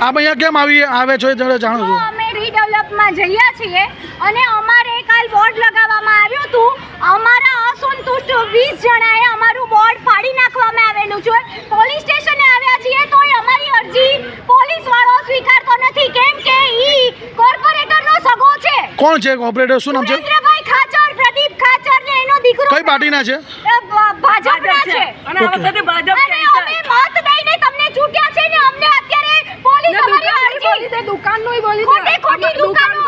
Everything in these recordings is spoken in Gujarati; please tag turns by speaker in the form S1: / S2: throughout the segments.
S1: આપ અહીંયા કેમ આવે છો જરા જાણો છો?
S2: અમે રીડેવલપમાં જઈએ છીએ અને અમારે કાલ બોર્ડ લગાવવામાં આવ્યું હતું। અમારા અસંતુષ્ટ 20 જણાએ અમારું બોર્ડ ફાડી નાખવામાં આવેલું છે। પોલીસ સ્ટેશને આવ્યા છીએ તોય અમારી અરજી પોલીસ વાળો સ્વીકારતો નથી, કેમ કે ઈ કોર્પોરેટરનો સગો છે।
S1: કોણ છે કોર્પોરેટર? શું નામ છે?
S2: સુરેન્દ્રભાઈ ખાચર, પ્રદીપ ખાચર ને એનો દીકરો।
S1: કઈ પાર્ટીના છે?
S2: ભાજપના છે।
S3: અને આ વખતે ભાજપ
S2: અને અમે મત દઈને તમને ચૂંટ્યા છે ને અમને અત્યારે પોલીસ અમારી અરજી
S3: દુકાનનું બોલી
S2: ખોટી દુકાનો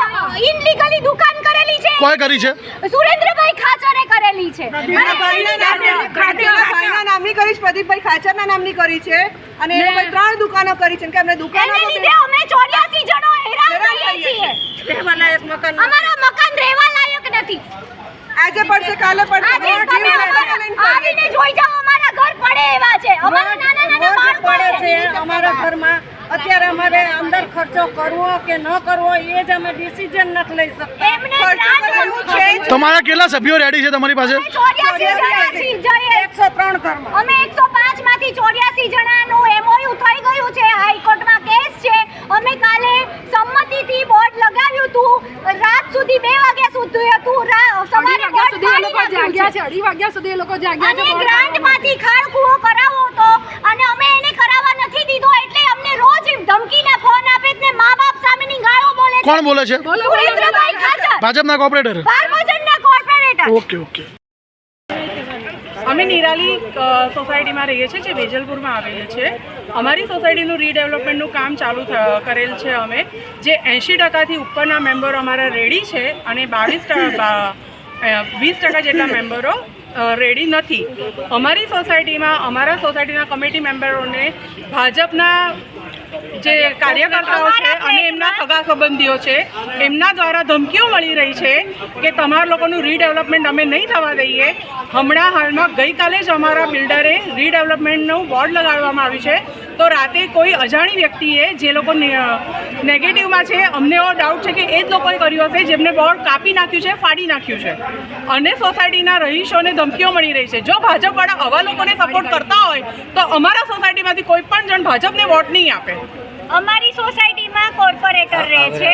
S2: ઇનલીગલી દુકાન કરેલી છે।
S1: કોઈ કરી છે?
S2: સુરેન્દ્રભાઈ ખાચરે કરેલી છે।
S3: ભાઈના નામની કરી છે, પ્રદીપભાઈ ખાચરના નામની કરી છે અને એ ભાઈ 3 દુકાનો કરી છે કે અમને દુકાનો
S2: એને લીધે અમે 84 જણો હેરાન થઈએ છીએ।
S3: રહેવાના એક મકાન
S2: અમારા મકાન રહેવા લાયક નથી।
S3: આજે પડશે કાલે પડશે
S2: આજે તમે આવીને જોઈ જાઓ, અમારા ઘર પડે એવા છે। અમારા નાના બાળકો
S3: છે અમારા ઘરમાં। અત્યારે અમારે અંદર ખર્ચો કરવો કે ન કરવો એ જ અમે ડિસિઝન નથી લઈ શકતા।
S2: એમને ગ્રાન્ટ છે।
S1: તમારા કેટલા સભ્યો રેડી છે તમારી પાસે?
S2: 84 જણા
S3: 103 ઘરમાં
S2: અમે 105 માંથી 84 જણાનું એમઓયુ થઈ ગયું છે, હાઈકોર્ટમાં કેસ છે। અમે કાલે સંમતિથી બોર્ડ લગાવ્યું હતું, રાત સુધી 2 વાગ્યા સુધી હતું, સવારે બોર્ડ જાગ્યા છે,
S3: 2:30 વાગ્યા સુધી એ લોકો જાગ્યા
S2: અને ગ્રાન્ટમાંથી ખાળ કૂવો કરાવો તો અને અમે એને કરાવવા નથી દીધો, એટલે અમને રોજ ધમકીના ફોન આપે ને મા-બાપ સામેની ગાળો બોલે છે।
S1: કોણ બોલે છે?
S2: સુરેન્દ્રભાઈ ખાચર,
S1: ભાજપના કોર્પોરેટર।
S2: બારમજનના કોર્પોરેટર।
S1: Okay okay.
S4: અમે નિરાલી સોસાયટીમાં રહીએ છીએ, જે વેજલપુરમાં આવેલી છે। અમારી સોસાયટીનું રીડેવલપમેન્ટનું કામ ચાલુ કરેલ છે અમે, જે 80% ઉપરના મેમ્બરો અમારા રેડી છે અને 20% જેટલા મેમ્બરો રેડી નથી। અમારી સોસાયટીમાં અમારા સોસાયટીના કમિટી મેમ્બરોને ભાજપના જે કાર્યકર્તાઓ છે અને એમના સગા સંબંધીઓ છે એમના દ્વારા ધમકીઓ મળી રહી છે કે તમારા લોકોનું રીડેવલપમેન્ટ અમે નહીં થવા દઈએ। હમણાં હાલમાં ગઈકાલે જ અમારા બિલ્ડરે રીડેવલપમેન્ટનું બોર્ડ લગાડવામાં આવ્યું છે, તો રાતે કોઈ અજાણી વ્યક્તિએ, જે લોકો નેગેટિવમાં છે, અમને એવો ડાઉટ છે કે એ જ લોકોએ કર્યું હશે જેમને બોર્ડ કાપી નાખ્યું છે, ફાડી નાખ્યું છે અને સોસાયટીના રહીશોને ધમકીઓ મળી રહી છે। જો ભાજપવાળા આવા લોકોને સપોર્ટ કરતા હોય તો અમારા સોસાયટીમાંથી કોઈ પણ જણ ભાજપને વોટ નહીં આપે।
S2: અમારી સોસાયટીમાં કોર્પોરેટર રહે છે,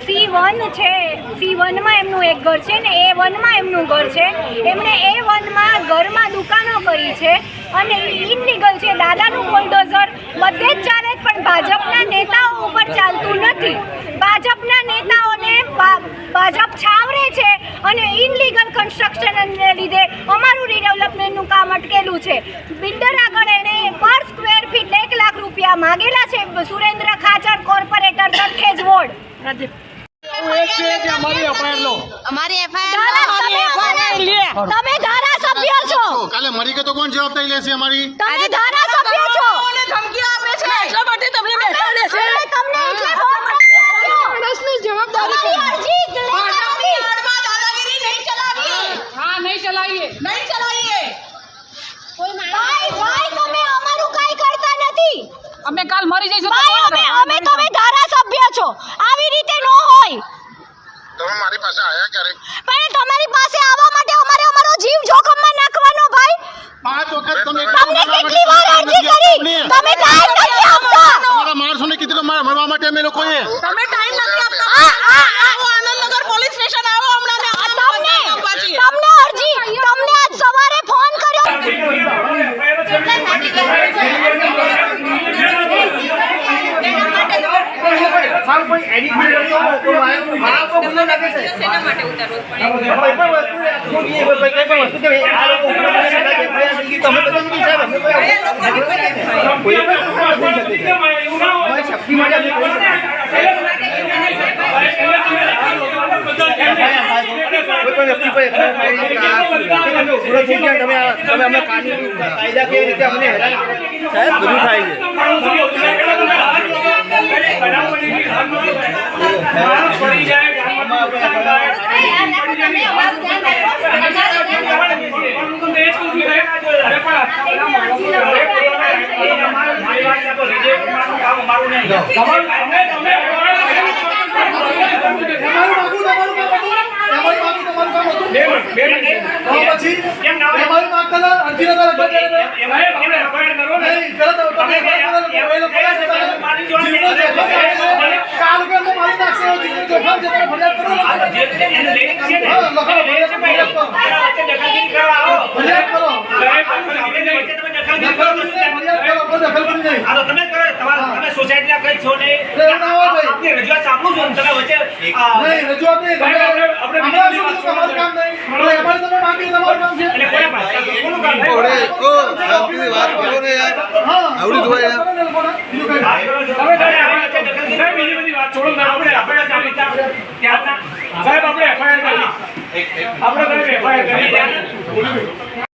S2: C1 છે, C1માં એમનું એક ઘર છે ને A1માં એમનું ઘર છે। એમણે A1માં ઘરમાં દુકાનો કરી છે અને ઇનલીગલ છે। દાદાનું બુલડોઝર બધે જ ચાલે, પણ ભાજપના નેતાઓ ઉપર ચાલતું નથી। ભાજપના નેતાઓને ભાજપ છાવરે છે અને ઇનલીગલ કન્સ્ટ્રક્શનને લીધે અમારું રીડેવલપમેન્ટનું કામ અટકેલું છે। બિલ્ડર આગળ એણે પર સ્ક્વેર ફીટ 1 લાખ રૂપિયા માગેલા છે। Surendra Khachar, corporator, Sarkhej ward. તમે ધારાસભ્ય છો,
S5: કાલે મરી કે તો કોણ જવાબદારી લેશે? અમારી
S2: તમે ધારાસભ્ય છો,
S3: ધમકીઓ આપે છે એટલા માટે તમને બેસાડે છે।
S2: તમને એટલે ફોન
S3: માણસની જવાબદારી
S2: અરજી
S3: દાદાગીરી નહીં ચલાવીએ। હા, નહીં ચલાવીએ।
S2: ભાઈ તમે અમારું કાઈ કરતા નથી।
S3: અમે કાલ મરી જઈશું
S2: ભાઈ અમે તમે ધારાસભ્ય છો, આવી રીતે ન હોય।
S5: તમે મારી પાસે આયા ક્યારે?
S2: પણ તમારી પાસે આવવા માટે અમારે અમારો જીવ જોખમમાં નાખવાનો ભાઈ।
S5: 5 વખત તમે
S2: તમને કેટલી વાર અરજી કરી, તમે ટાઈમ નથી આપતા।
S5: તમારા માણસોને કીધું મળવા માટે અમે લોકોએ।
S3: તમે ટાઈમ નથી આપતા। આવો આનંદનગર પોલીસ સ્ટેશન આવો હમણાં
S2: તમને અરજી, તમને આજ સવારે ફોન કર્યો।
S6: પછી લેડીઝ છે ને લેડીઝ છે ભાઈ એના વચ્ચે દખલગીરી કરવા આવો
S1: ફરિયાદ કરો.
S6: સાહેબ આપણે વચ્ચે તમે દખલગીરી કરો તો શું થાય? આ તો તમે કરો તમારા તમે સોસાયટીના કઈ છો નહીં આપની રજૂઆત સાંભળું છું તમે વચ્ચે એટલે કોને પાસે કોનું કામ છે? બીજી બધી વાત છોડો ને આપણે ત્યારના સાહેબ આપણે એફઆઈઆર કરી આપણે એફઆઈઆર કરી